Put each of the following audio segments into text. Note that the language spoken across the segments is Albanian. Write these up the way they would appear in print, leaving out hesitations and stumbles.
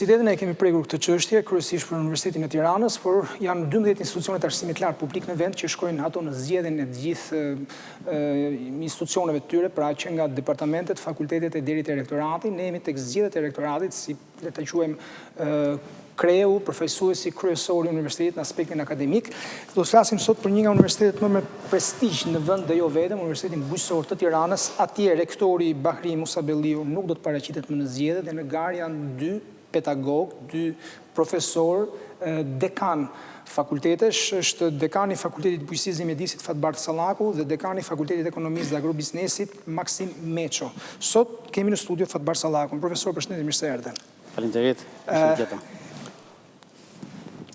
universitetin e kemi prekur këtë çështje, kryesisht për Universitetin e Tiranës, por janë 12 institucionet arsimit lartë publik në vend që shkojnë ato në zgjedhjen e të gjithë institucioneve të tyre, pra që nga departamentet, fakultetet e deri te rektorati, ne jemi tek zgjedhjet e rektoratit, si le ta quajmë kreu, përfaqësuesi kryesor i universitetit në aspektin akademik. Do të flasim sot për një nga universitetet më me prestigj në vend dhe jo vetëm, Universitetin Bujqësor të Tiranës. Atje rektori Bahri Musabelliu nuk do të paraqitet më në zgjedhje dhe në gar janë 2 pedagog, 2 profesor, dekan fakultetesh, është dekani Fakultetit Bujqësisë dhe Mjedisit Fatbar Sallaku dhe dekani Fakultetit Ekonomisë dhe Agrobiznesit Maksim Meço. Sot kemi në studio Fatbar Sallaku. Profesor, përshëndetje, mirë se erdhen. Faleminderit. Përshëndetje.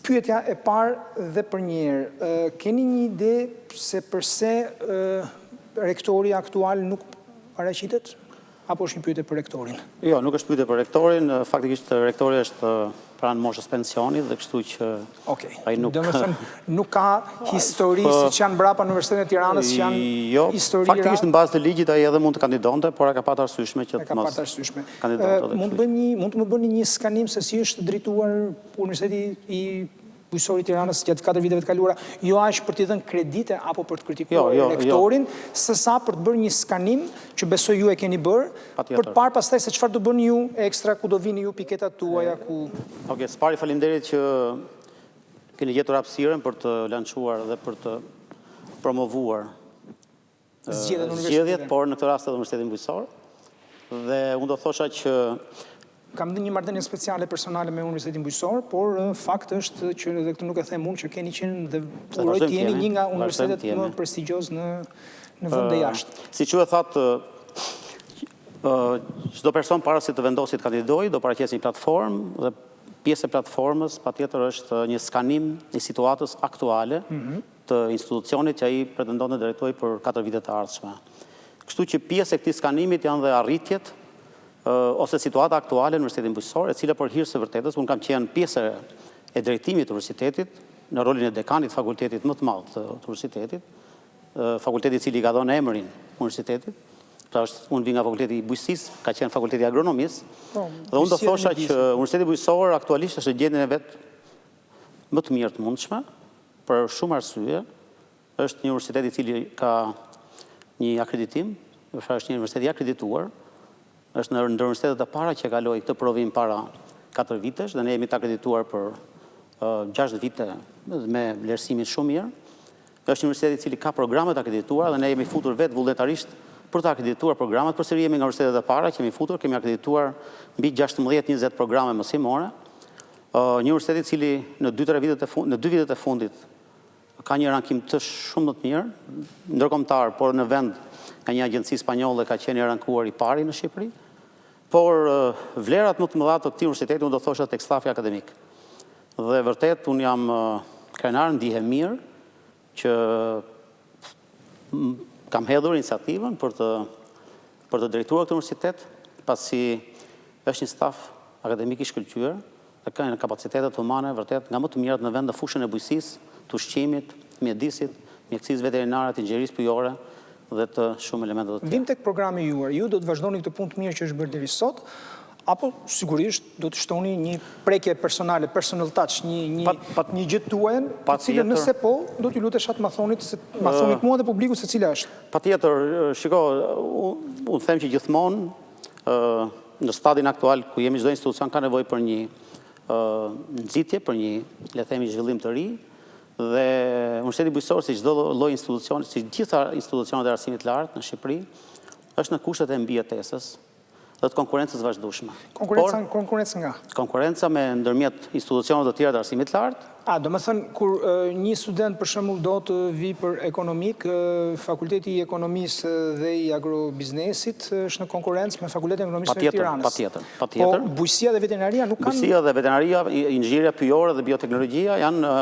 Pyetja e parë dhe për një herë, keni një ide se pse rektori aktual nuk paraqitet? Apo është një pyetje për rektorin? Jo, nuk është pyetje për rektorin, faktikisht rektori është pranë moshës pensionit dhe kështu që ai nuk... Domethënë nuk ka histori siç janë brapa në Universitetin e Tiranës që janë histori. Jo, faktikisht në bazë të ligjit ai edhe mund të kandidonte, por ka patë arsyeshme që të mos kandidonte. Mund të më bëni një skanim se si është drejtuar Universiteti i Bujqësor i Tiranës gjatë 4 viteve të kaluara, jo aq për t'i dhënë kredite apo për të kritikuar rektorin, sesa për të bërë një skanim që besoj ju e keni bërë, për të parë pastaj se çfarë do bëni ju ekstra, ku do vini ju piketat tuaja, ku... Okej, s'pari faleminderit që keni gjetur hapësirën për të lançuar dhe për të promovuar zgjedhjet, por në këtë rast edhe Universitetin Bujqësor. Dhe unë do thosha që kam dhe një marrëdhënie speciale personale me Universitetin Bujqësor, por fakt është që edhe këtë nuk e them unë që keni qenë dhe uroj të jeni një nga universitetet më prestigjioz në vend dhe jashtë. Siç ju e thatë, çdo person para se të vendosit kandidojë do paraqesë një platformë dhe pjesë e platformës patjetër është një skanim i situatës aktuale të institucionit që ai pretendon të drejtojë për 4 vitet të ardhshme. Kështu që pjesë e këtij skanimit janë dhe arritjet ose situata aktuale në Universitetin Bujqësor, e cila për hir të vërtetës, unë kam qenë pjesë e drejtimit të universitetit, në rolin e dekanit fakultetit më të madh të universitetit, fakulteti i cili ka dhënë emrin universitetit. Pra unë vi nga fakulteti i bujqësisë, ka qenë fakulteti i agronomisë, dhe unë do thosha që Universiteti Bujqësor aktualisht është në gjendjen e vet më të mirë të mundshme, për shumë arsye. Është një universitet i cili ka një akreditim, është një universitet i akredituar, është në ndër universitetet e para që kaloi këtë provim para 4 vitesh dhe ne jemi të akredituar për 6 vite me vlerësimin shumë mirë. Është një universitet i cili ka programet akredituara dhe ne jemi futur vetë vullnetarisht për të akredituar programet, përsëri jemi nga universitetet e para që jemi futur, kemi akredituar mbi 16-20 programe mësimore. Një universitet i cili në 2 vitet e fundit ka një rankim të shumë më të mirë, ndërkombëtar, por në vend ka një agjenci spanjolle ka qenë i rankuar i pari në Shqipëri. Por vlerat më të mëdha të këtij universiteti unë do thosha tek stafi akademik. Dhe vërtet unë jam krenar, ndihem mirë që kam hedhur iniciativën për të drejtuar këtë universitet, pasi është një staf akademik i shkëlqyer dhe ka kapacitetet humane vërtet nga më të mirat në vend në fushën e bujqësisë, të ushqimit, mjedisit, mjekësisë veterinare, të inxhinierisë pyjore dhe të shumë elementet të tjera. Vim tek programi juaj, ju do të vazhdoni këtë punë të mirë që është bërë deri sot, apo sigurisht do të shtoni një prekje personale, personal touch, një gjë tuaj, të cilën nëse po, do t'ju lutesh atë ma thonit mua dhe publiku se cila është. Patjetër, shiko, unë them që gjithmonë në stadin aktual ku jemi çdo institucion ka nevojë për një nxitje, për një, le të themi, zhvillim të ri. Dhe Universiteti Bujqësor, si çdo lloj institucioni, si gjitha institucionet e arsimit të lartë në Shqipëri, është në kushtet e mbijetesës dhe të konkurrencës vazhdueshme. Konkurrencë nga? Konkurrenca me ndërmjet institucioneve të tjera të arsimit të lartë. Do më thënë, kur një student për shembull do të vi për ekonomik, Fakulteti i Ekonomisë dhe i Agrobiznesit është në konkurrencë me Fakultetin e Ekonomisë të Tiranës. Patjetër. Po bujqësia dhe veterinaria nuk kanë... Bujqësia dhe veterinaria, inxhinieria pyjore dhe bioteknologjia janë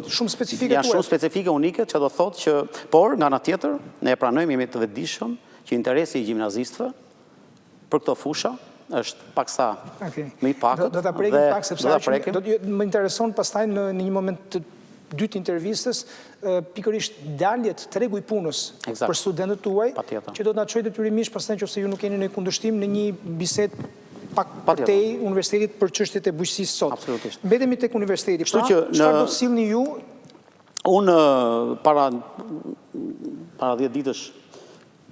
shumë specifike, shumë specifike, unike, që do thotë që, por nga ana tjetër, ne e pranojmë, jemi të vetëdijshëm që interesi i gjimnazistëve për këto fusha është paksa më i pakët. Do të prekim pak, sepse më intereson pastaj në një moment të dytë intervistës, pikërisht daljet tregu i punës për studentët tuaj, që do të na çojë detyrimisht pastaj nëse ju nuk keni në kundërshtim në një bisedë pak përtej universitetit për çështjet e bujqësisë sot. Absolutisht. Mbetemi tek universiteti. Kështu që çfarë do sillni ju? Unë para 10 ditësh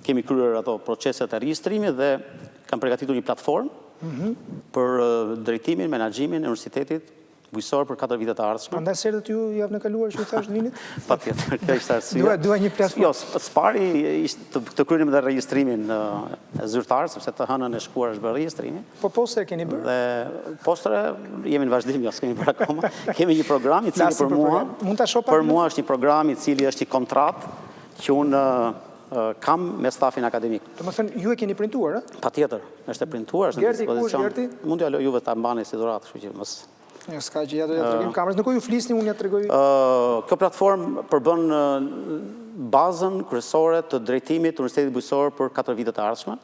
kemi kryer ato proceset e regjistrimit dhe kam përgatitur një platformë për drejtimin, menaxhimin e universitetit bujqësor për 4 vitet e ardhshme. Prandaj serdët ju javën e kaluar që u thash vinit? Patjetër, kjo ishte arsye. Dua një platformë. Jo, s'pari ishte të kryenim dhe regjistrimin e zyrtar, sepse të hënën e shkuar është bërë regjistrimi. Po postre keni bërë? Dhe postre jemi në vazhdim, jo s'kemi bërë akoma. Kemi një program i cili për mua është një program i cili është një kontratë që unë kam me stafin akademik. Do të thënë ju e keni printuar, ë? Patjetër, është e printuar, është në dispozicion. Mund t'ja lë juve ta mbani si dhuratë, kështu që mos. Jo, s'ka gjë, ja do t'ja tregojmë kamerës. Në kohë ju flisni, unë ja tregoj. Kjo platformë përbën bazën kryesore të drejtimit të Universitetit Bujqësor për 4 vitet e ardhshme.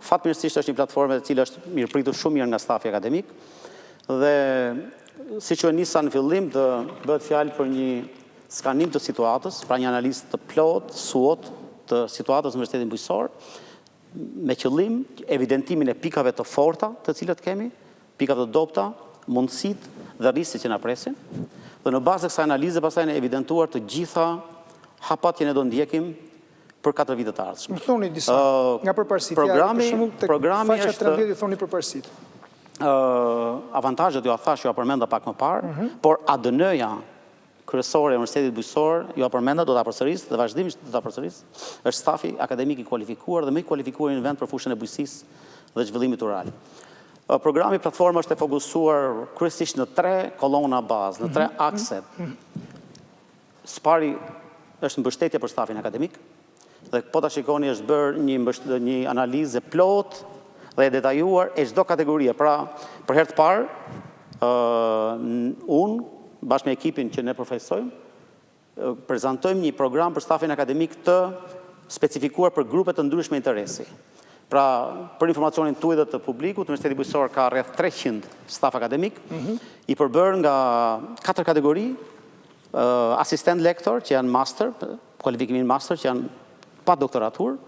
Fatmirësisht është një platformë e cila është mirëpritur shumë mirë nga stafi akademik dhe siç u nisa në fillim të bëhet fjalë për një skanim të situatës, pra një analizë të plotë, suot të situatës në Universitetin Bujqësor, me qëllim evidentimin e pikave të forta të cilat kemi, pikat të dobta, mundësitë dhe rristet që na presin. Dhe në bazë të kësaj analize pastaj ne evidentuar të gjitha hapat që ne do ndjekim për 4 vitet të ardhshme. Më thoni disa nga përparësitë. Programi faqja 13 i thoni përparësitë. Avantazhet ju a thash, ju a përmenda pak më parë, por ADN-ja kryesore e Universitetit Bujqësor, ju a përmenda, do ta përsëris dhe vazhdimisht do ta përsëris, është stafi akademik i kualifikuar dhe më i kualifikuar në vend për fushën e bujqësisë dhe zhvillimit rural. Programi platforma është e fokusuar kryesisht në 3 kolona bazë, në 3 akset. Spari është mbështetje për stafin akademik, dhe po ta shikoni është bërë një analizë plot dhe e detajuar e çdo kategorie. Pra, për herë të parë, unë, bashkë me ekipin që ne përfaqësojmë, prezantojmë një program për stafin akademik të specifikuar për grupe të ndryshme interesi. Pra, për informacionin tuaj dhe të publikut, Universiteti Bujqësor ka rreth 300 staf akademik, i përbërë nga 4 kategori, asistent lektor, që janë master, kualifikimin master, që janë pa doktoratur,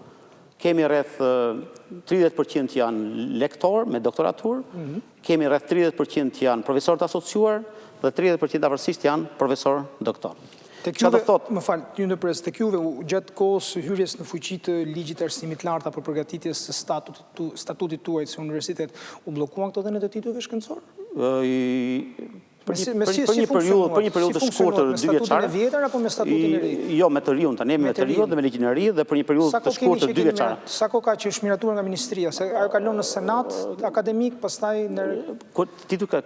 kemi rreth 30% që janë lektor me doktoratur, kemi rreth 30% që janë profesor të asociuar, dhe 30% avërsisht janë profesor doktor. Tek juve, më falë, ju ndërpres, tek juve gjatë kohës hyrjes në fuqi të ligjit të arsimit lartë apo përgatitjes së statutit tuaj si universitet, u bllokuan këto dhënë të titujve shkencor? Për një periudhë të shkurtër 2 vjeçare. Me statutin e vjetër apo me statutin e ri? Jo, me të riun, tani me të riun dhe me ligjin e ri dhe për një periudhë të shkurtër 2 vjeçare. Sa kohë ka që është miratuar nga ministria? Se ajo kalon në senat akademik, pastaj në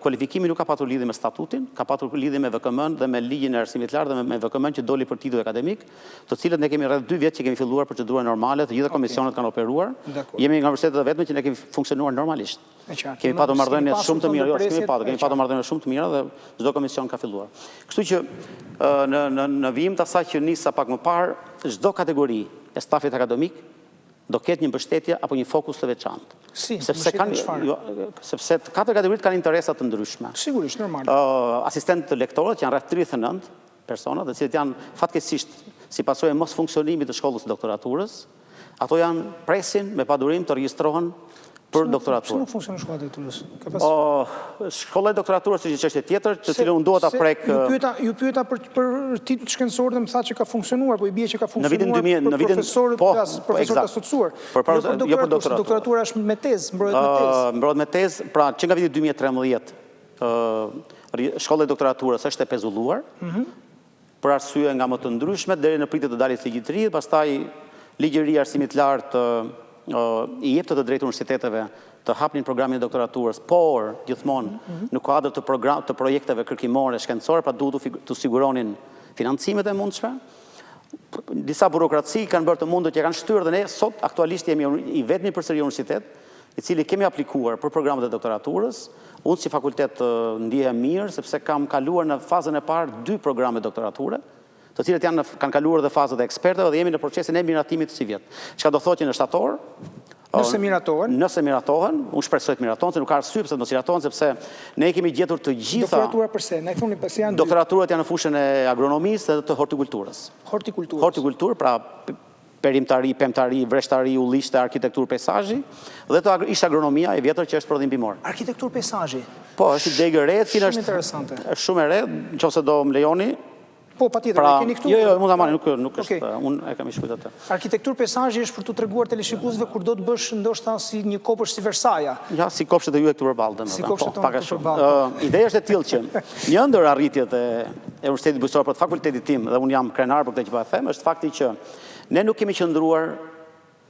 kualifikimi nuk ka patur lidhje me statutin, ka patur lidhje me VKM-n dhe me ligjin e arsimit lartë dhe me VKM-n që doli për titull akademik, të cilët ne kemi rreth 2 vjet që kemi filluar procedura normale, të gjitha komisionet kanë operuar. Jemi nga universitetet e vetme që ne kemi funksionuar normalisht. Kemi patur marrëdhënie shumë të mira, kemi patur marrëdhënie shumë të mira dhe çdo komision ka filluar. Kështu që në vijim të asaj që nisa pak më parë, çdo kategori e stafit akademik do ketë një mbështetje apo një fokus të veçantë. Sepse 4 kategoritë kanë interesa të ndryshme. Sigurisht, normal. Asistent të lektorët janë rreth 39 persona, të cilët janë fatkeqësisht si pasojë mos funksionimit të shkollës së doktoraturës, ato janë presin me padurim të regjistrohen për doktoraturë. Pse nuk funksionon shkolla e doktoraturës? Shkolla e doktoraturës është një çështje tjetër, të cilën unë dua ta prek. Ju pyeta për titull shkencor dhe më tha që ka funksionuar, po i bie që ka funksionuar në vitin profesor të asociuar. Jo për doktoraturë. Doktoratura është me tezë, mbrohet me tezë. Mbrohet me tezë, pra që nga viti 2013 shkolla e doktoraturës është e pezulluar, për arsye nga më të ndryshme deri në pritje të daljes ligjit të ri, pastaj ligji i ri i arsimit lartë i jep të drejtë universiteteve të hapnin programin e doktoraturës, por gjithmonë në kuadër të projekteve kërkimore shkencore, pra duhet të siguronin financimet e mundshme. Disa burokraci kanë bërë të mundur që kanë shtyrë dhe ne sot aktualisht jemi i vetmi përsëri universitet, i cili kemi aplikuar për programet e doktoraturës. Unë si fakultet ndihem mirë sepse kam kaluar në fazën e parë 2 programe doktorature, të cilët kanë kaluar dhe fazat e ekspertëve dhe jemi në procesin e miratimit si vjet. Çka do thotë që në shtator, nëse miratohen, unë shpresoj të miratohen, se nuk ka arsye pse të mos miratohen, sepse ne kemi gjetur të gjitha. Doktoratura përse? Na i thoni pse janë 2? Doktoraturat janë në fushën e agronomisë dhe të hortikulturës. Hortikulturë, pra perimtari, pemtari, vreshtari, ullishte, arkitektur, peizazhi, dhe të ishte agronomia e vjetër që është prodhim bimor. Arkitektur peizazhi. Po, është degë e re, cila Shumë interesante. Është shumë e re, nëse do më lejoni. Po, patjetër, e keni këtu. Jo, mund ta marrni, nuk është, unë e kam i shkruar atë. Arkitektur peizazhi është për t'u treguar teleshikuesve kur do të bësh ndoshta si një kopësht si Versaja. Ja, si kopshtet e juaj këtu përballë, domethënë. Si kopshtet pak a këtu shumë. përballë. Ideja është e tillë që një ndër arritjet e Universitetit Bujqësor për të fakultetit tim, dhe unë jam krenar për këtë që po e them, është fakti që ne nuk kemi qëndruar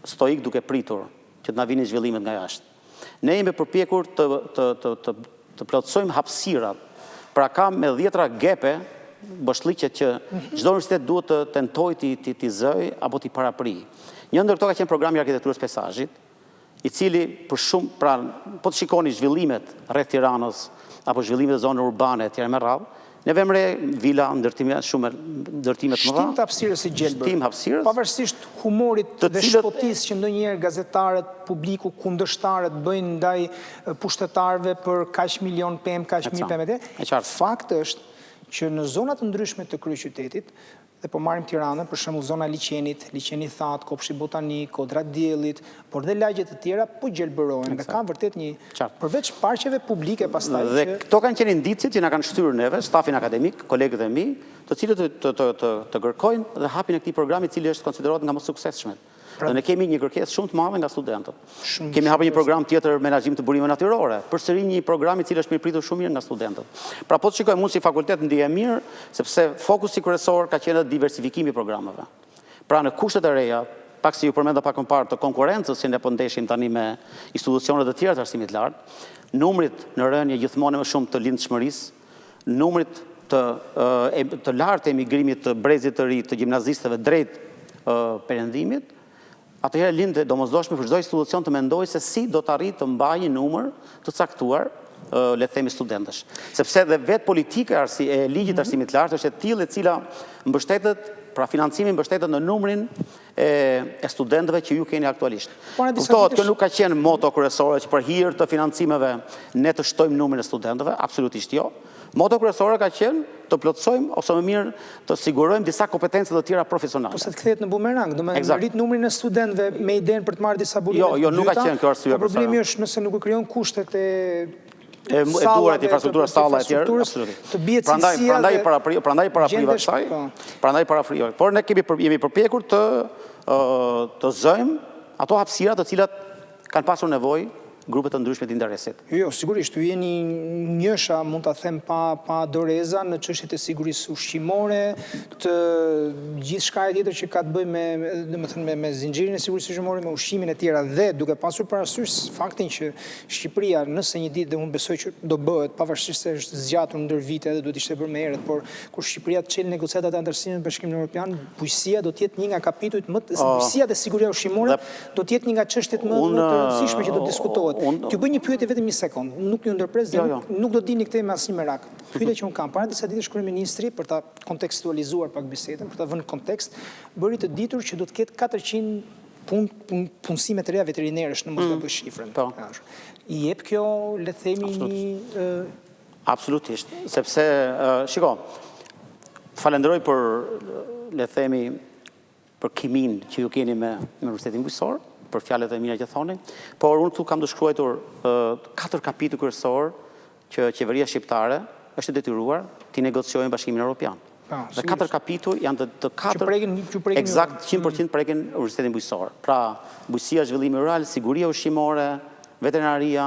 stoik duke pritur që të na vinin zhvillimet nga jashtë. Ne jemi përpjekur të plotësojmë hapësirat. Pra ka me 10 gepe bëshlliqet që çdo universitet duhet të tentojë t'i zëj apo t'i parapri. Një ndër këto ka qenë programi i arkitekturës peizazhit, i cili për shumë, pra po të shikoni zhvillimet rreth Tiranës apo zhvillimet e zonave urbane etj. Me radhë, ne vëmë re vila, ndërtime të mëdha. Shtim të hapësirës i gjelbër. Shtim hapësirës. Pavarësisht humorit dhe shpotisë që ndonjëherë gazetarët, publiku, kundërshtarët bëjnë ndaj pushtetarëve për kaq milion pemë, kaq mijë pemë. Fakti është që në zonat të ndryshme të kryeqytetit, dhe po marrim Tiranën, për shembull zona Liçenit, Liçeni That, Kopshi Botanik, Kodra Diellit, por dhe lagjet të tjera po gjelbërohen. Dhe ka vërtet një përveç parqeve publike pastaj. Dhe këto kanë qenë indicit që na kanë shtyrë neve, stafin akademik, kolegët e mi, të cilët të kërkojnë dhe hapin e këtij programi i cili është konsiderohet nga më suksesshmet. Dhe ne kemi një kërkesë shumë të madhe nga studentët. Kemi hapur një program tjetër menaxhim të burimeve natyrore, përsëri një program i cili është mirëpritur shumë mirë nga studentët. Pra po të shikojmë unë si fakultet ndihem mirë, sepse fokusi kryesor ka qenë diversifikimi i programeve. Pra në kushtet e reja, pak si ju përmenda pak më parë të konkurrencës që ne po ndeshim tani me institucione të tjera të arsimit të lartë, numrit në rënje gjithmonë më shumë të lindshmërisë, numrit të lartë të emigrimit të brezit të ri të gjimnazistëve drejt perëndimit. Atëherë lindë domosdoshme për çdo institucion të mendojë se si do të arrijë të mbajë një numër të caktuar, le të themi studentësh. Sepse dhe vetë politika e ligjit të arsimit të lartë është e tillë e cila mbështetet, pra financimi mbështetet në numrin e studentëve që ju keni aktualisht. Kuptohet që nuk ka qenë moto kryesore që për hir të financimeve ne të shtojmë numrin e studentëve, absolutisht jo. Moto kryesore ka qenë të plotësojmë ose më mirë të sigurojmë disa kompetenca të tjera profesionale. Po se të kthehet në bumerang, do të rrit numrin e studentëve me idenë për të marrë disa burime. Jo, nuk ka qenë kjo arsye. Problemi është nëse nuk u krijon kushtet e duhet infrastruktura salla e tjerë, absolutisht. Të bie cilësia. Prandaj parapriva kësaj. Prandaj parapriva. Por ne jemi përpjekur të zëjmë ato hapësira të cilat kanë pasur nevojë grupet të ndryshme të interesit. Jo, sigurisht, ju jeni njësha, mund të them pa doreza, në çështjet e sigurisë ushqimore, të gjithë shka e tjetër që ka të bëjë me zinxhirin e sigurisë ushqimore, me ushqimin e tjera dhe duke pasur parasysh faktin që Shqipëria, nëse një ditë dhe unë besoj që do bëhet, pavarësisht se është zgjatur ndër vite dhe duhet ishte bërë më herët, por kur Shqipëria të çelë negociatat e antarësimit me Bashkimin Evropian, bujësia do të jetë një nga kapitujt bujësia dhe siguria ushqimore do të jetë një nga çështjet më të rëndësishme që do diskutohet. T'ju bëj një pyetje vetëm një sekond, nuk ju ndërpres dhe nuk do dini këtë me asnjë merak. Pyetja që unë kam, para disa ditësh kryeministri, për ta kontekstualizuar pak bisedën, për ta vënë në kontekst, bëri të ditur që do të ketë 400 punësime të reja veterinarësh në mos gaboj shifrën. I jep kjo, le të themi, një... Absolutisht, sepse, shiko, falenderoj për, le të themi, për kimin që ju keni me Universitetin Bujqësor, për fjalët e mira që thoni, por unë këtu kam të shkruar 4 kapitull kryesor që qeveria shqiptare është detyruar t'i negociojë me Bashkimin Evropian. Dhe 4 kapitull janë të 4 eksakt 100% prekin Universitetin Bujqësor. Pra, bujqësia, zhvillimi rural, siguria ushqimore, veterinaria,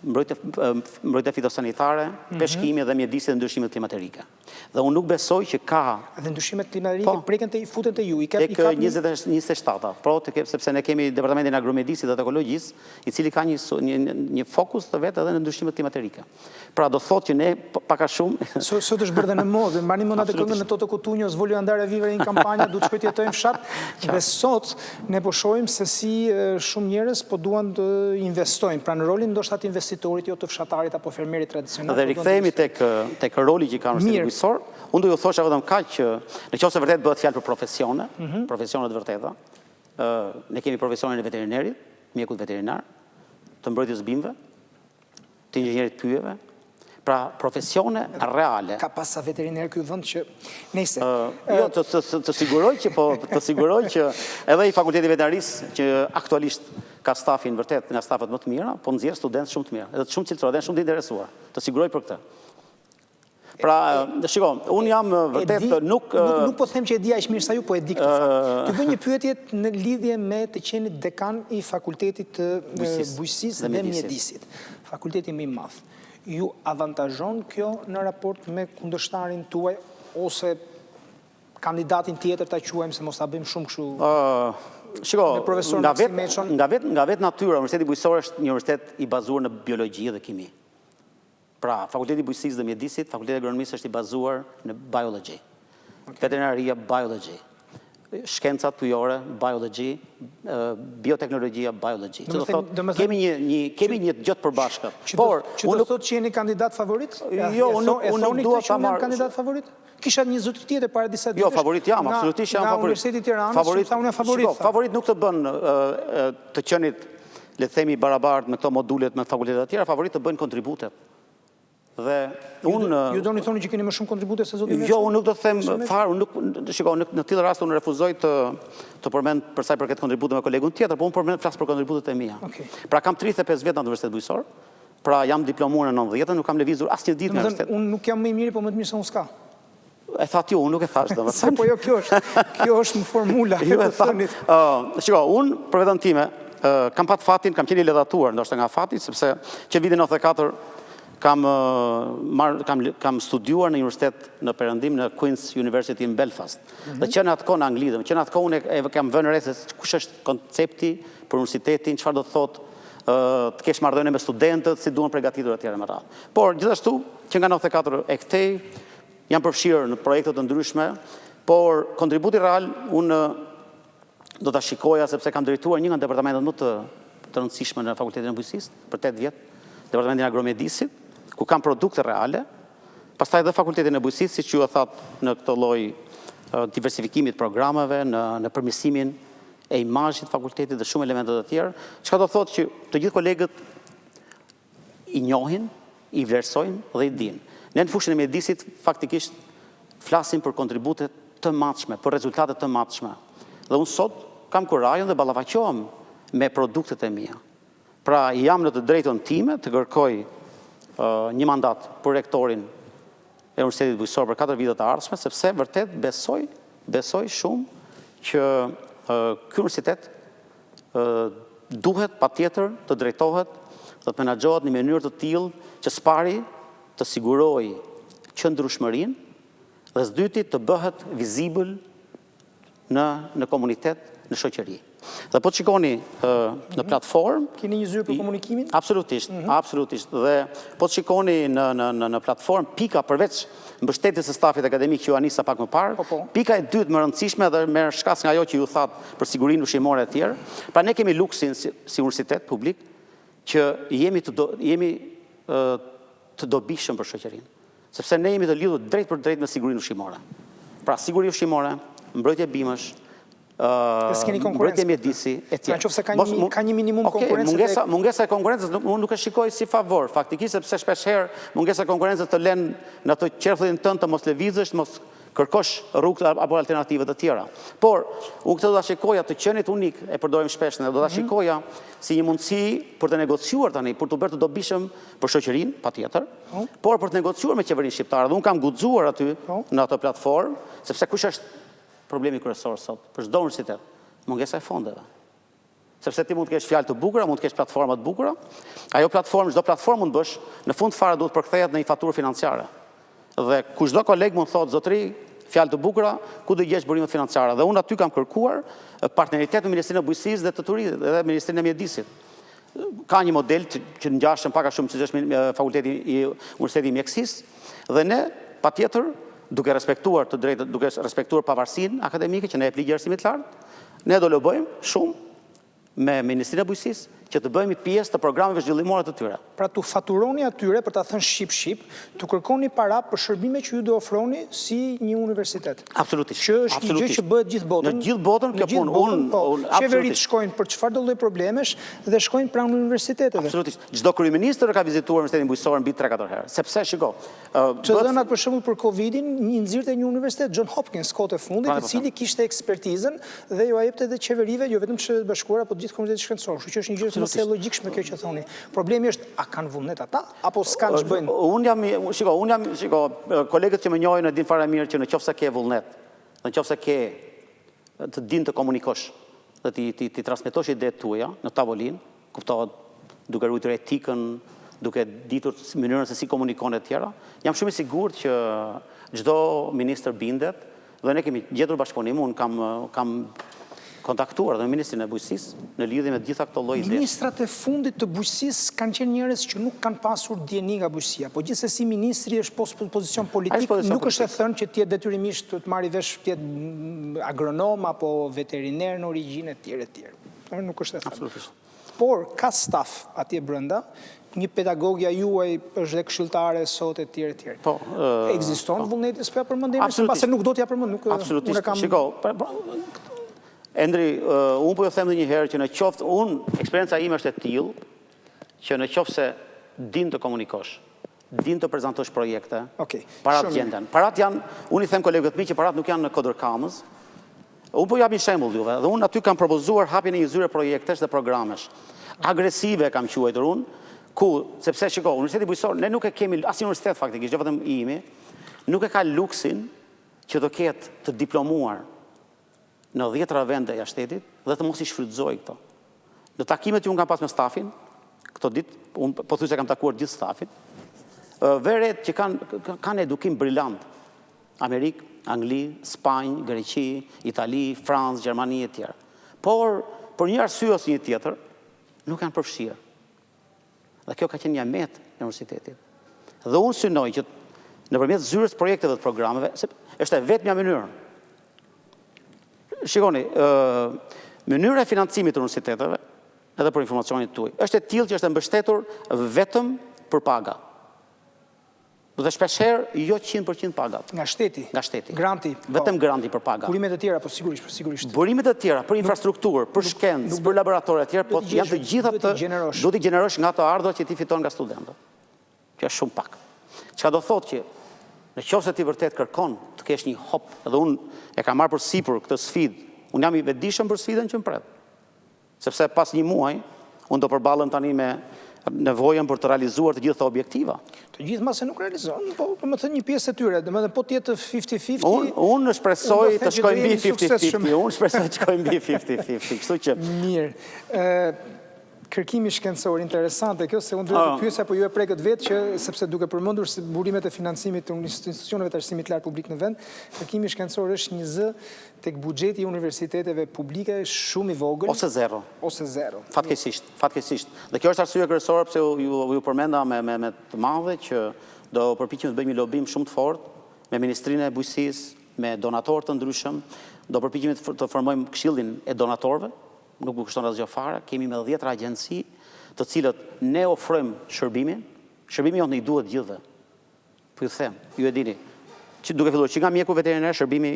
mbrojtja fitosanitare, peshkimi dhe mjedisi dhe ndryshimet klimaterike. Dhe unë nuk besoj që ka... Dhe ndryshimet klimaterike preken të futen të ju, i tek 27, sepse ne kemi Departamentin Agromedisit dhe Ekologjisë, i cili ka një fokus të vetë edhe në ndryshimet klimaterike. Pra do thotë që ne paka shumë... Sot është bërë dhe në modë, mbani mend atë këngën në Toto Cutugno's Voglio andare a vivere in campagna, duhet shkojt jetojmë fshat, dhe sot ne po shohim se si shumë njerëz po duan të investojnë, pra në rolin ndoshta të investitorit, jo të fshatarit apo fermerit tradicional. Dhe rikthehemi tek roli që ka Universiteti Bujqësor. Unë do ju thosha vetëm kaq që nëse vërtet bëhet fjalë për profesione, profesione të vërteta, ne kemi profesionin e veterinerit, mjekut veterinar, të mbrojtjes bimëve, të inxhinierit pyjeve, Pra profesione reale. Ka pas sa veteriner ky vend që nejse. Jo, të siguroj që edhe i Fakulteti Veterinarisë që aktualisht ka stafin vërtet nga stafet më të mira, po nxjerr studentë shumë të mirë, edhe shumë cilësorë, edhe shumë të interesuar. Të siguroj për këtë. Pra, shiko, unë jam vërtet nuk po them që e di aq mirë sa ju, po e di këtë fakt. Të bëj një pyetje në lidhje me të qenit dekan i Fakultetit të Bujqësisë dhe Mjedisit. Fakulteti më i madh. Ju avantazhon kjo në raport me kundërshtarin tuaj ose kandidatin tjetër ta quajmë se mos ta bëjmë shumë kështu? Shiko, nga vetë natyra, Universiteti Bujqësor është një universitet i bazuar në biologji dhe kimi. Pra, Fakulteti i Bujqësisë dhe Mjedisit, Fakulteti i Agronomisë është i bazuar në biology. Veterinaria, biology. Shkencat pyjore, biology, bioteknologjia, biology. Që do thotë, kemi një gjë të përbashkët. Që do thotë që jeni kandidat favorit? Jo, unë nuk dua ta marr kandidat favorit? Kisha një zotëri tjetër para disa ditësh. Jo, favorit jam, absolutisht jam favorit. Nga Universiteti i Tiranës, tha unë favorit. Favorit nuk të bën të qenit, le të themi barabart me këto modulet me fakultetet e tjera, favorit të bëjnë kontributet. Dhe unë... Ju doni thoni që keni më shumë kontribute se zoti Vlerat? Jo, unë nuk do të them farë, shiko, në tillë rast unë refuzoj të përmend për sa i përket kontribute me kolegun tjetër, po unë flas për kontributet e mia. Pra kam 35 vjet në Universitetin Bujqësor, pra jam diplomuar në 90-të, nuk kam lëvizur asnjë ditë në universitet. Unë nuk jam më i miri, po më të mirë se unë s'ka. E tha ti, unë nuk e thash domethënë. Po jo, kjo është një formula e të thënit. Shiko, unë për veten time kam pat fatin, kam qenë i lëdhatuar ndoshta nga fati, sepse që vitin 94 kam studiuar në universitet në Perëndim në Queen's University në Belfast. Dhe që në atë kohë në Angli, dhe që në atë kohë unë e kam vënë re se kush është koncepti për universitetin, çfarë do të thotë të kesh marrëdhënie me studentët, si duhen përgatitur etj. Me radhë. Por gjithashtu që nga 94 e kthej, jam përfshirë në projekte të ndryshme, por kontributi real unë do ta shikoja sepse kam drejtuar një nga departamentet më të rëndësishme në Fakultetin e Bujqësisë për 8 vjet, departamentin e agromedisit, ku kam produkte reale, pastaj dhe Fakultetin e Bujqësisë, siç ju e thatë në këtë lloj diversifikimit programeve, në përmirësimin e imazhit të fakultetit dhe shumë elemente të tjerë, çka do thotë që të gjithë kolegët i njohin, i vlerësojnë dhe i dinë. Ne në fushën e mjedisit faktikisht flasim për kontribute të matshme, për rezultate të matshme. Dhe unë sot kam kurajën dhe ballafaqohem me produktet e mia. Pra jam në të drejtën time të kërkoj një mandat për rektorin e Universitetit Bujqësor për 4 vitet të ardhshme, sepse vërtet besoj shumë që ky universitet duhet patjetër të drejtohet dhe të menaxhohet në mënyrë të tillë që s'pari të sigurojë qëndrueshmërinë dhe s'dyti të bëhet vizibël në komunitet, në shoqëri. Dhe po të shikoni në platformë... Keni një zyrë për komunikimin? Absolutisht, absolutisht. Dhe po të shikoni në platformë, pika përveç mbështetjes së stafit akademik që ju anisa pak më parë, pika e dytë më rëndësishme dhe me shkas nga ajo që ju thatë për sigurinë ushqimore e tjerë, pra ne kemi luksin si universitet publik që jemi të dobishëm për shoqërinë, sepse ne jemi të lidhur drejt për drejt me sigurinë ushqimore. Pra siguri ushqimore, mbrojtje bimësh, mbrojtje mjedisi, etj. Nëse ka një minimum konkurrencë. Mungesa e konkurrencës unë nuk e shikoj si favor, faktikisht sepse shpeshherë mungesa e konkurrencës të lën në ato qerthullin tënd të mos lëvizësh, mos kërkosh rrugë apo alternative të tjera. Por unë këtë do ta shikoja të qenit unik, e përdorim shpesh ne, do ta shikoja si një mundësi për të negociuar tani, për të bërë të dobishëm për shoqërinë, patjetër, por për të negociuar me qeverinë shqiptare. Dhe unë kam guxuar aty në ato platformë, sepse kush është problemi kryesor sot për çdo universitet, mungesa e fondeve. Sepse ti mund të kesh fjalë të bukura, mund të kesh platforma të bukura, ajo platformë, çdo platformë mund bësh, në fund fare duhet përkthehet në një faturë financiare. Dhe kushdo koleg mund thotë, zotëri, fjalë të bukura, ku do gjesh burimet financiare. Dhe unë aty kam kërkuar partneritet me Ministrinë e Bujqësisë dhe të Turizmit dhe Ministrinë e Mjedisit. Ka një model që ngjashëm pak a shumë siç është Fakulteti i Universitetit i Mjekësisë dhe ne patjetër duke respektuar të drejtët, duke respektuar pavarësinë akademike që ne jep ligj arsimit të lartë, ne do lobojmë shumë me Ministrinë e Bujqësisë që të bëhemi pjesë të programeve zhvillimore të tyre. Pra të faturoni atyre për ta thënë shqip, të kërkoni para për shërbime që ju do ofroni si një universitet. Absolutisht. Që është një gjë që bëhet gjithë botën. Në gjithë botën kjo punë. Qeveritë shkojnë për çfarëdo lloj problemesh dhe shkojnë pranë universiteteve. Absolutisht. Çdo kryeministër ka vizituar Universitetin Bujqësor mbi 3-4 herë. Sepse shiko, të dhënat për shembull për Covidin, një nxirrte një universitet John Hopkins kohët e fundit, i cili kishte ekspertizën dhe ju jepte edhe qeverive, jo vetëm Shtetet Bashkuara, por gjithë komunitetit shkencor. Kështu që është një gjë e logjikshme kjo që thoni. Problemi është a kanë vullnet ata apo s'kan ç'bëjnë? Unë jam kolegët që më njohin e din fare mirë që nëse ke vullnet, nëse ke të din të komunikosh dhe ti transmetosh idetë tuaja në tavolinë, kuptohet duke ruajtur etikën, duke ditur mënyrën se si komunikon e tjera, jam shumë i sigurt që çdo ministër bindet dhe ne kemi gjetur bashkëpunim. Unë kam kontaktuar dhe Ministrin e Bujqësisë në lidhje me gjitha këto lloj ide. Ministrat e fundit të bujqësisë kanë qenë njerëz që nuk kanë pasur dieni nga bujqësia, po gjithsesi ministri është pozicion politik, nuk është e thënë që të jetë detyrimisht të marrë vesh të jetë agronom apo veteriner në origjinë etj. Nuk është e thënë. Absolutisht. Por ka staf atje brenda, një pedagogja juaj është dhe këshilltare sot etj. Po, ekziston vullneti s'po ja përmendim, sepse nuk do t'ja përmend, nuk. Absolutisht. Shiko, Endri, unë po ju them edhe një herë që në qoftë, eksperienca ime është e tillë që në qoftë se din të komunikosh, din të prezantosh projekte, parat gjenden. Parat janë, unë i them kolegët mi që parat nuk janë në kodër kamës. Unë po jap një shembull juve, dhe unë aty kam propozuar hapjen e një zyre projektesh dhe programesh. Agresive kam quajtur unë, ku sepse shiko, Universiteti Bujqësor, ne nuk e kemi asnjë universitet faktikisht, jo vetëm imi, nuk e ka luksin që të ketë të diplomuar në 10 vende jashtë shtetit dhe të mos i shfrytëzoj këto. Në takimet që unë kam pas me stafin, këto ditë, unë po thuaj se kam takuar gjithë stafin, veret që kanë edukim brillant. Amerikë, Angli, Spanjë, Greqi, Itali, Francë, Gjermani e tjerë. Por, për një arsye ose një tjetër, nuk janë përfshirë. Dhe kjo ka qenë një amet në universitetit. Dhe unë synoj që nëpërmjet zyrës projekteve dhe programeve, është e vetmja mënyrë. Shikoni, mënyra e financimit të universiteteve, edhe për informacionit tuaj, është e tillë që është mbështetur vetëm për paga. Dhe shpeshherë jo 100% pagat. Nga shteti. Nga shteti. Granti. Vetëm granti për paga. Burimet e tjera, po sigurisht. Burimet e tjera për infrastrukturë, për shkencë, për laboratore e tjera, po janë të gjitha duhet i gjenerosh nga ato ardhur që ti fiton nga studentët. Kjo është shumë pak. Çka do thotë që nëse ti vërtet kërkon të kesh një hop, edhe unë e kam marrë përsipër këtë sfidë, unë jam i vetëdijshëm për sfidën që më pret. Sepse pas një muaji, unë do përballem tani me nevojën për të realizuar të gjitha objektiva. Të gjithë mase nuk realizohen, po më thënë një pjesë e tyre, domethënë po të jetë 50-50. Unë shpresoj të shkojmë mbi 50-50. Unë shpresoj të shkojmë mbi 50-50. Kështu që mirë. Kërkimi shkencor, interesante kjo, se unë duhet të pyesja, po ju e prekët vetë që, sepse duke përmendur se burimet e financimit të institucioneve të arsimit lartë publik në vend, kërkimi shkencor është një zë tek buxheti i universiteteve publike shumë i vogël. Ose zero. Fatkeqësisht. Dhe kjo është arsye kryesore pse ju përmenda me të madhe që do përpiqem të bëjmë një lobim shumë të fortë me Ministrinë e Bujqësisë, me donatorë të ndryshëm, do përpiqemi të formojmë këshillin e donatorëve. Nuk më kushton asgjë fare, kemi me 10 agjenci të cilët ne ofrojmë shërbimin. Shërbimi jonë i duhet gjithëve. Po ju them, ju e dini, që duke filluar që nga mjeku veteriner, shërbimi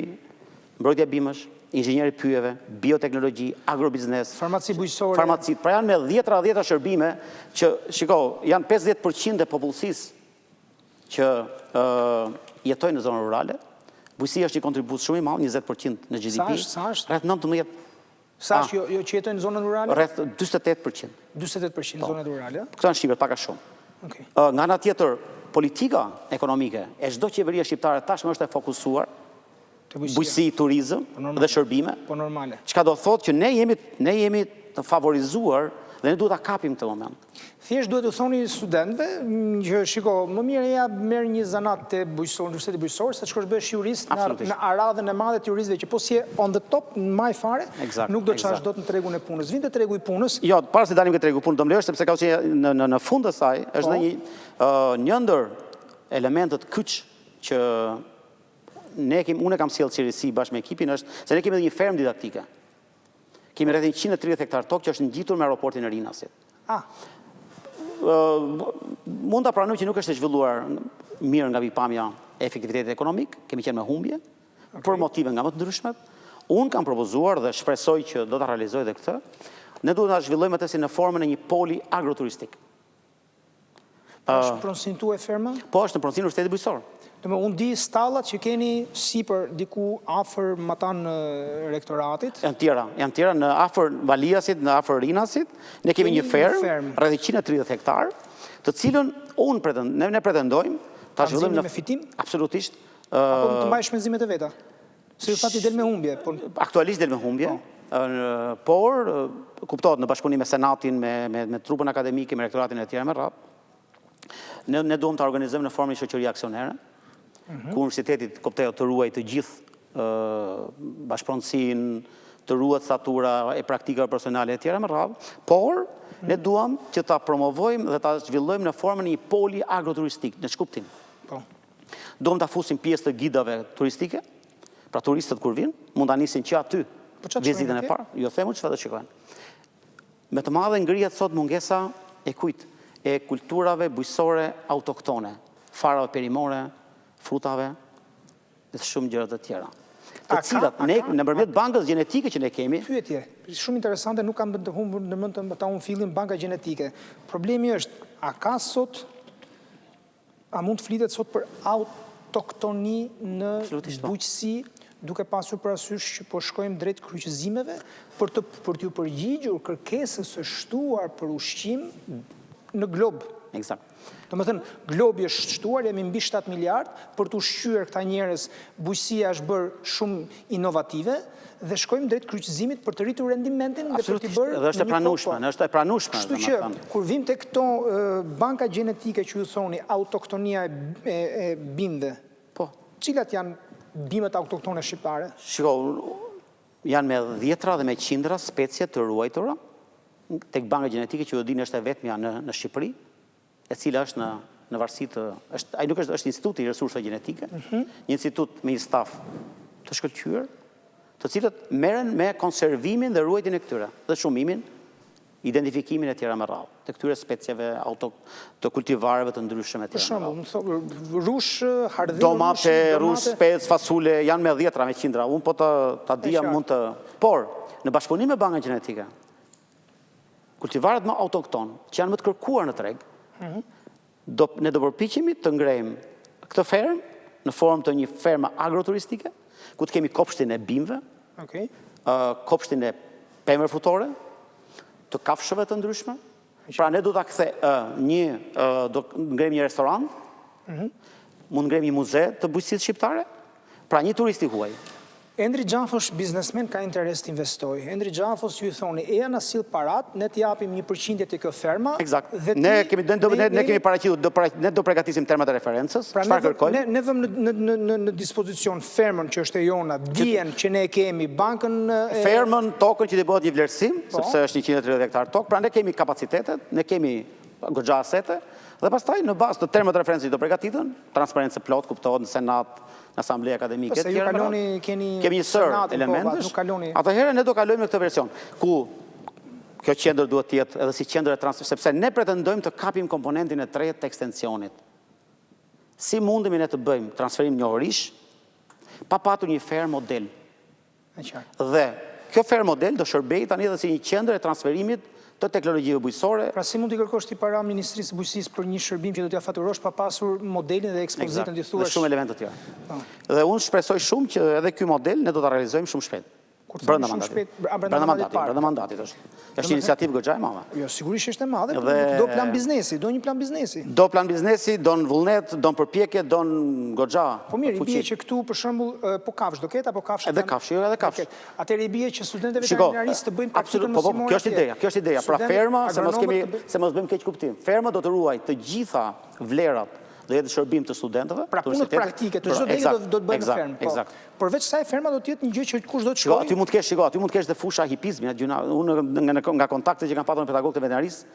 mbrojtja bimësh, inxhinieri pyjeve, bioteknologji, agrobiznes, farmaci bujqësore. Farmacit, pra janë me 10 shërbime që, shiko, janë 50% e popullsisë që jetojnë në zonë rurale. Bujqësia është një kontribut shumë i madh, 20% në GDP. Sa është? Rreth 19. Sa është jo që jetojnë në zonën rurale? Rreth 48%. 48% në zonët rurale? Këto janë shifrat pak a shumë. Nga ana tjetër, politika ekonomike e çdo qeverie shqiptare tashmë është e fokusuar bujqësi, turizëm dhe shërbime. Po normale. Çka do thotë që ne jemi të favorizuar dhe ne duhet ta kapim këtë moment. Thjesht duhet të thoni studentëve që shiko, më mirë ja merr një zanat te Universiteti Bujqësor se të shkosh bësh jurist në aradhën e madhe të juristëve që po si on the top në maj fare, nuk do të çash dot në tregun e punës. Vinte tregu i punës. Jo, para se dalim ke tregu i punës, do mbledhësh sepse ka qenë në fund të saj është një ndër elementët kyç që unë kam sjellë seriosi bashkë me ekipin është se ne kemi edhe një fermë didaktike. Kemi rreth 130 hektar tokë që është ngjitur me aeroportin e Rinasit. Mund ta pranoj që nuk është e zhvilluar mirë nga pikpamja e efektivitetit ekonomik, kemi qenë me humbje, për motive nga më të ndryshme. Unë kam propozuar dhe shpresoj që do ta realizoj edhe këtë. Ne duhet ta zhvillojmë atë si në formën e një poli agroturistik. Është në pronësinë tuaj ferma? Po, është në pronësinë e Universitetit Bujqësor. Unë di stallat që keni sipër diku afër matan rektoratit. Janë tjera në afër Valiasit, në afër Rinasit. Ne kemi një fermë rreth 130 hektar, të cilën ne pretendojmë ta zhvillojmë me fitim? Absolutisht. Apo të mbajë shpenzimet e veta. Se ju thati del me humbje. Aktualisht del me humbje. Por kuptohet në bashkëpunim me Senatin, me trupën akademike, me rektoratin e tjerë me radhë. Ne duam të organizojmë në formën shoqëri aksionere, ku universiteti të ruaj të gjithë bashkëpronësinë, të ruhet statura e praktikave profesionale e tjera me radhë, por ne duam që ta promovojmë dhe ta zhvillojmë në formën e një poli agroturistik, në ç'kuptim. Duam ta fusim pjesë të gidave turistike, pra turistët kur vinë, mund ta nisin që aty vizitën e parë, jo themu çfarë do shikojnë. Me të madhe ngrihet sot mungesa e kujt? E kulturave bujqësore autoktone, farave perimore, frutave dhe shumë gjëra të tjera. Të cilat ne nëpërmjet bankës gjenetike që ne kemi. Pyetje, shumë interesante, nuk kam të humbur në mend të ta unë fillin banka gjenetike. Problemi është, a mund të flitet sot për autoktoni në bujqësi, duke pasur parasysh që po shkojmë drejt kryqëzimeve për t'ju përgjigjur kërkesës së shtuar për ushqim në glob. Eksakt. Do më thënë, globi është shtuar, jemi mbi 7 miliard, për të ushqyer këta njerëz, bujqësia është bërë shumë inovative, dhe shkojmë drejt kryqëzimit për të rritur rendimentin dhe për t'i bërë dhe është e pranueshme, është e pranueshme. Kështu që, kur vim të këto banka gjenetike që ju thoni, autoktonia e bimëve, cilat janë bimet autoktone shqiptare? Shiko, janë me dhjetra dhe me qindra specie të ruajtura, tek banka gjenetike që do dini është e vetmja në Shqipëri, e cila është në varësi të... Ai nuk është instituti i resurseve gjenetike, një institut me një staf të shkëlqyer, të cilët merren me konservimin dhe ruajtjen e këtyre, dhe shumimin, identifikimin e tjera me radhë, të këtyre specieve të kultivareve të ndryshme e tjera me radhë. Për shembull, rush, hardhë, domate, rush, spec, fasule, janë me dhjetra, me qindra. Unë po ta dija mund të... Por, në bashkëpunim me bankën gjenetike, kultivarët më autokton, që janë më të kërkuar në treg, ne do përpiqemi të ngrejmë këtë fermë në formë të një ferme agroturistike, ku të kemi kopshtin e bimëve, kopshtin e pemëve frutore, të kafshëve të ndryshme. Pra ne do do ngrejmë një restoran, mund ngrejmë një muze të bujqësisë shqiptare, pra një turisti huaj. Endri Gjafos, biznesmen, ka interes të investoj. Endri Gjafos ju thoni, na sill parat, ne t'japim 1% të kjo ferma. Eksakt. Ne kemi paraqitur, ne do përgatisim termat e referencës, çfarë kërkojmë. Ne vëmë në dispozicion fermën që është e jona, dijen që ne kemi, bankën... Fermën, tokën që t'i bëhet një vlerësim, sepse është 130 hektar tokë, pra ne kemi kapacitetet, ne kemi goxha asete, dhe pastaj në bazë të termat e referencës që do përgatiten, transparencë plot, kuptohet në Senat, në Asambleja Akademike e tjera. Kemi një sër elementesh. Atëherë ne do kalojmë në këtë version, ku kjo qendër duhet të jetë edhe si qendër e transfer, sepse ne pretendojmë të kapim komponentin e tretë të ekstensionit. Si mundemi ne të bëjmë transferim njohërish pa patur një fermë model. Dhe kjo fermë model do shërbejë tani edhe si një qendër e transferimit të teknologjive bujqësore. Pra si mund t'i kërkosh ti para Ministrisë së Bujqësisë për një shërbim që do t'ja faturosh pa pasur modelin dhe ekspozitën të thuash? Dhe shumë elementë të tjera. Dhe unë shpresoj shumë që edhe ky model ne do ta realizojmë shumë shpejt. Brenda mandatit është. Është iniciativë goxha e madhe. Jo, sigurisht është e madhe, do plan biznesi, do një plan biznesi. Do plan biznesi, do në vullnet, do në përpjekje, do në goxha. Po mirë, i bie që këtu për shembull po kafsh do ketë apo kafsh? Edhe kafsh, jo edhe kafsh. Atëherë i bie që studentëve veterinaristë të bëjnë praktikën mësimore. Kjo është ideja. Pra ferma, se mos bëjmë keq kuptim. Ferma do të ruaj të gjitha vlerat dhe jetë shërbim të studentëve. Pra punët praktike, të çdo degë do të bëjnë në fermë. Përveç kësaj ferma do të jetë një gjë që kush do të shkojë. Aty mund të kesh dhe fusha hipizmi, unë nga kontaktet që kam patur me pedagogët e veterinarisë,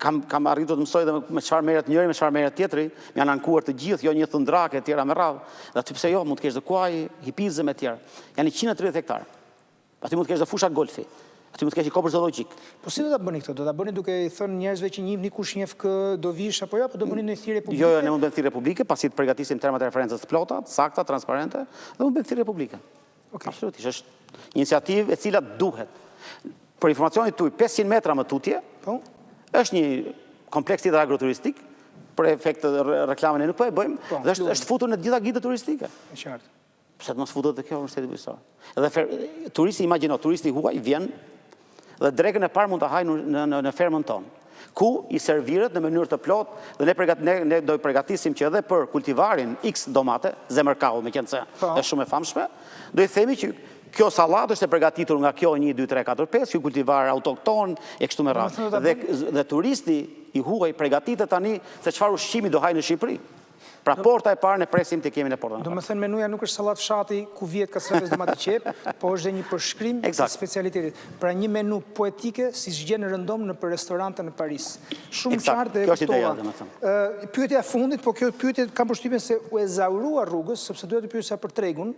kam arritur të mësoj dhe me çfarë merret njëri, me çfarë merret tjetri, më janë ankuar të gjithë, jo një thëndrake e tjera me radhë. Dhe aty pse jo, mund të kesh dhe kuaj, hipizëm e tjera. Janë 130 hektar. Aty mund të kesh dhe fusha golfi. Aty mund të kesh një kopër zoologjik. Po si do ta bëni këtë? Do ta bëni duke i thënë njerëzve që njihni kush njeh kë do vish apo jo, apo do bëni në thirrje publike? Jo, ne mund të bëjmë thirrje publike, pasi të përgatisim termat e referencës të plota, të sakta, transparente, dhe mund të bëjmë thirrje publike. Absolutisht, është një iniciativë e cila duhet. Për informacionin tuaj, 500 metra më tutje, është një kompleks tjetër agroturistik, për efekt reklamën e nuk po e bëjmë, dhe është futur në të gjitha gidet turistike. E qartë. Pse të mos futet të kjo universiteti bujqësor. Edhe turisti, imagjino, turisti huaj vjen dhe drekën e parë mund të hajë në fermën tonë, ku i serviret në mënyrë të plotë dhe ne do i përgatisim që edhe për kultivarin X domate, zemërkau me qenë se është shumë e famshme, do i themi që kjo sallatë është e përgatitur nga kjo 1, 2, 3, 4, 5, kjo kultivar autokton e kështu me radhë. Dhe turisti i huaj përgatitet tani se çfarë ushqimi do hajë në Shqipëri. Pra porta e parë ne presim të kemi në portën e parë. Do të thënë menuja nuk është sallat fshati ku vjet kastrave domate qep, po është dhe një përshkrim i specialitetit. Pra një menu poetike si s'gjen rëndom në për restorante në Paris. Shumë qartë kjo është ideja, domethënë. Pyetja e fundit, po kjo pyetje kam përshtypjen se u ezaurua rrugës, sepse duhet të pyesja për tregun.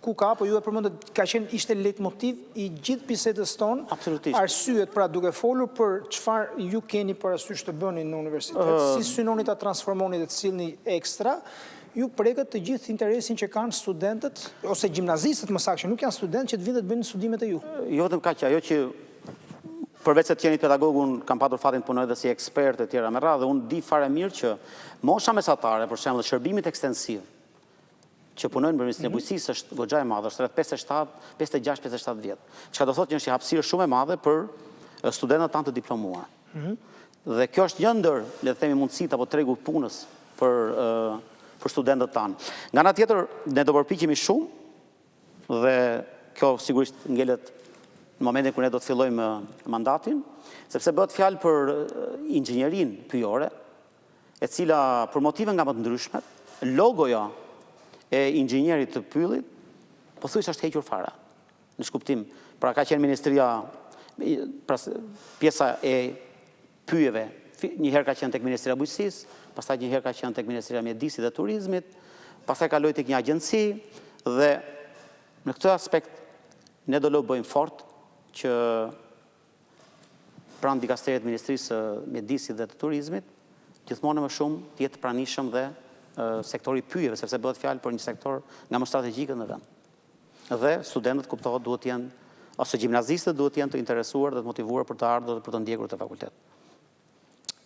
Ku ka, po ju e përmendët, ka qenë ishte leitmotiv i gjithë bisedës tonë. Absolutisht. Arsyet pra duke folur për çfarë ju keni parasysh të bëni në universitet, si synoni ta transformoni dhe të sillni ekstra, ju prekët të gjithë interesin që kanë studentët ose gjimnazistët më saktë, që nuk janë studentë që të vinë të bëjnë studimet e ju. Jo vetëm kaq, ajo që përveç se të jeni pedagog, unë kam patur fatin të punoj dhe si ekspert e tjera me radhë, dhe unë di fare mirë që mosha mesatare, për shembull, shërbimit ekstensiv që punojnë në Ministrinë e Bujqësisë është goxha e madhe, është rreth 56-57 vjet. Çka do thotë që është një hapësirë shumë e madhe për studentët tanë të diplomuar. Dhe kjo është një ndër, le të themi, mundësitë apo tregu punës për studentët tanë. Nga ana tjetër, ne do përpiqemi shumë dhe kjo sigurisht ngelet në momentin kur ne do të fillojmë mandatin, sepse bëhet fjalë për inxhinierin pyjore, e cila për motive nga më të ndryshmet, logoja e inxhinierit të pyllit, po thuajse është hequr fare. Në shkuptim, pra ka qenë ministria, pjesa e pyjeve, një herë ka qenë tek Ministria e Bujqësisë, pastaj një herë ka qenë tek Ministria e Mjedisit dhe Turizmit, pastaj kaloi tek një agjenci dhe në këtë aspekt ne do lobojmë fort që pranë dikasterit Ministrisë së Mjedisit dhe të Turizmit, gjithmonë më shumë të jetë pranishëm dhe sektori pyjeve, sepse bëhet fjalë për një sektor nga më strategjikët në vend. Dhe studentët kuptohet duhet të jenë, ose gjimnazistët duhet të jenë të interesuar dhe të motivuar për të ardhur dhe për të ndjekur te fakultet.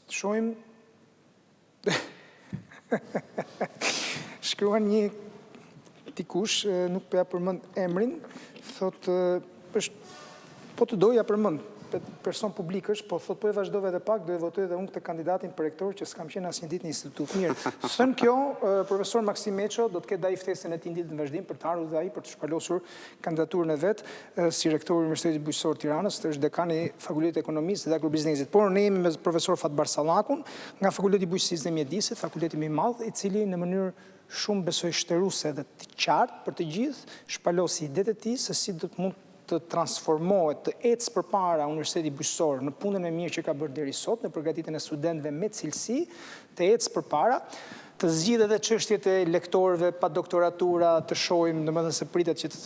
Shohim shkruan një dikush, nuk po ja përmend emrin, thotë po të doja përmend person publik është, po thot po e vazhdove edhe pak, do e votoj edhe unë këtë kandidatin për rektor që s'kam qenë asnjë ditë në institut. Mirë. Thënë kjo, profesor Maksim Meço do të ketë dhe ai ftesën e tij ditë në vazhdim për të ardhur dhe ai për të shpalosur kandidaturën e vet si rektor i Universitetit Bujqësor Tiranës, është dekani Fakultetit Ekonomisë dhe Agrobiznesit. Por ne jemi me profesor Fatbar Sallakun nga Fakulteti i Bujqësisë dhe Mjedisit, fakulteti më i madh, i cili në mënyrë shumë besoj shtëruese dhe të qartë për të gjithë shpalosi idetë e tij se si do të mund të transformohet, të ecë përpara Universiteti Bujqësor në punën e mirë që ka bërë deri sot, në përgatitjen e studentëve me cilësi, të ecë përpara, të zgjidhë edhe çështjet e lektorëve pa doktoratura, të shohim, domethënë se pritet që të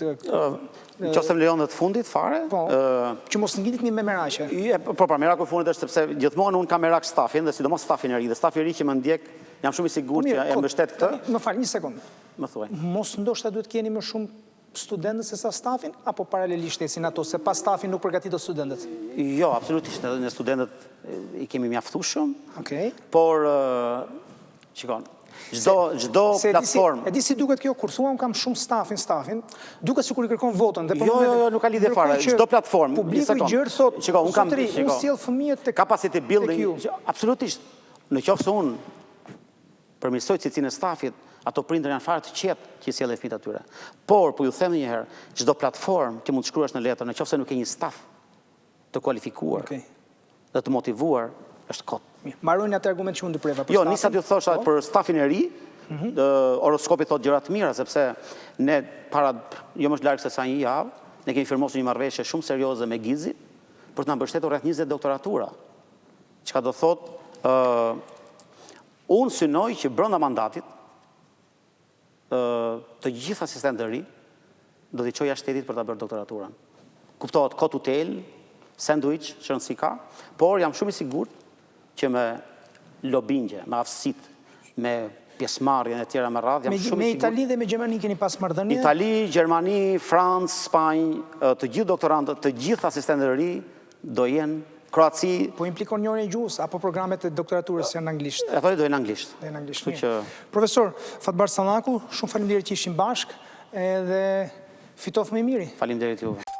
Nëse më lejon të fundit fare, që mos ngjitet me merakë. Po, meraku i fundit është sepse gjithmonë unë kam merak stafin dhe sidomos stafin e ri, dhe stafi i ri që më ndjek, jam shumë i sigurt që e mbështet këtë. Më fal, një sekond. Më thuaj. Mos ndoshta duhet keni më shumë studentët se sa stafin, apo paralelisht ecin ato, se pas stafin nuk përgatitet studentët? Jo, absolutisht, ne studentët i kemi mjaftueshëm. Okej. Por shikon, çdo platformë. E di si duket kjo, kur thua un kam shumë stafin, duket sikur i kërkon votën dhe Jo, nuk ka lidhje fare. Çdo platformë, publiku i gjerë thot, shikon, un kam sjell fëmijët tek capacity building. Absolutisht. Në qoftë se un përmirësoj cilësinë e stafit, ato prindër janë fare të qetë që sjellin fëmijët atyre. Por, po ju them një herë, çdo platformë që mund të shkruash në letër, nëse nuk ke një staf të kualifikuar dhe të motivuar, është kot. Mbarojnë atë argument që unë ndërpreva për stafin. Jo, nisa t'ju thosha për stafin e ri, horoskopi thot gjëra të mira, sepse ne para jo më larg se sa një javë, ne kemi firmosur një marrëveshje shumë serioze me Gizi për të na mbështetur rreth 20 doktoratura. Çka do thotë, unë synoj që brenda mandatit të gjithë asistentët e ri do t'i çojë jashtë shtetit për ta bërë doktoraturën. Kuptohet, kot tutel, sandwich që rëndësi ka, por jam shumë i sigurt që me lobingje, me aftësit, me pjesëmarrjen e tjera me radhë, jam shumë i sigurt. Me Itali dhe me Gjermani keni pas marrëdhënie? Itali, Gjermani, Francë, Spanjë, të gjithë doktorantët, të gjithë asistentët e ri do jenë Kroaci. Po implikon njërin e gjuhës, apo programet e doktoraturës janë anglisht? Ato do jenë anglisht. Do jenë anglisht. Profesor Fatbar Sallaku, shumë faleminderit që ishim bashkë edhe fitoft më i miri. Faleminderit juve.